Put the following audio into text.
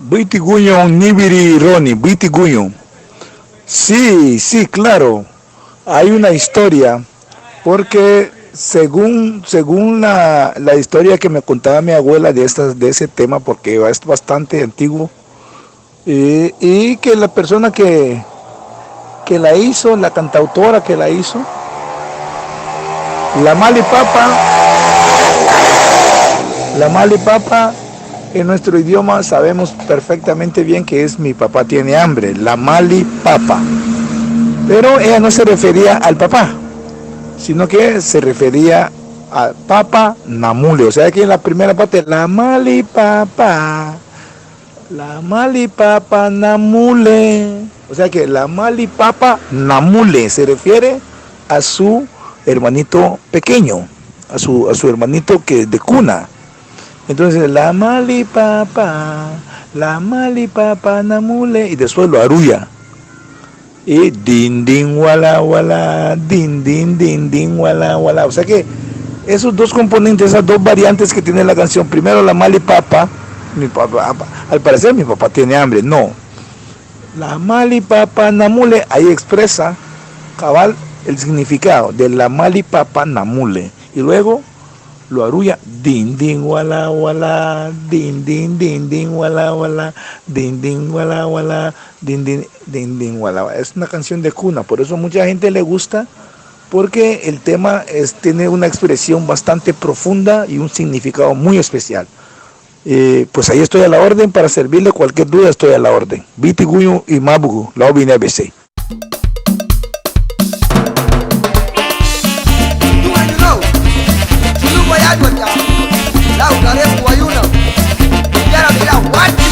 Bitiguño, Nibiri Roni, Bitiguño. Sí, sí, claro. Hay una historia, porque según la historia que me contaba mi abuela de ese tema, porque es bastante antiguo, y que la persona que la hizo, la cantautora que la hizo, la Malipapa, la Malipapa, en nuestro idioma sabemos perfectamente bien que es mi papá tiene hambre, la Malipapa. Pero ella no se refería al papá, sino que se refería al Papa Namule. O sea que en la primera parte, la Malipapa Namule. O sea que la Malipapa Namule se refiere a su hermanito pequeño, a su hermanito que de cuna. Entonces, la Malipapa Namule, y después lo arrulla. Y din din wala wala, din din wala wala. O sea que esos dos componentes, esas dos variantes que tiene la canción, primero la Malipapa, mi papá, al parecer mi papá tiene hambre, no. La Malipapa Namule, ahí expresa cabal el significado de la Malipapa Namule. Y luego lo arrulla, din din wala wala, din wala wala, din wala wala, din wala. Es una canción de cuna, por eso mucha gente le gusta, porque el tema tiene una expresión bastante profunda y un significado muy especial. Pues ahí estoy a la orden para servirle, cualquier duda estoy a la orden. Bitiguyo y Mabugu, la obine BC. What?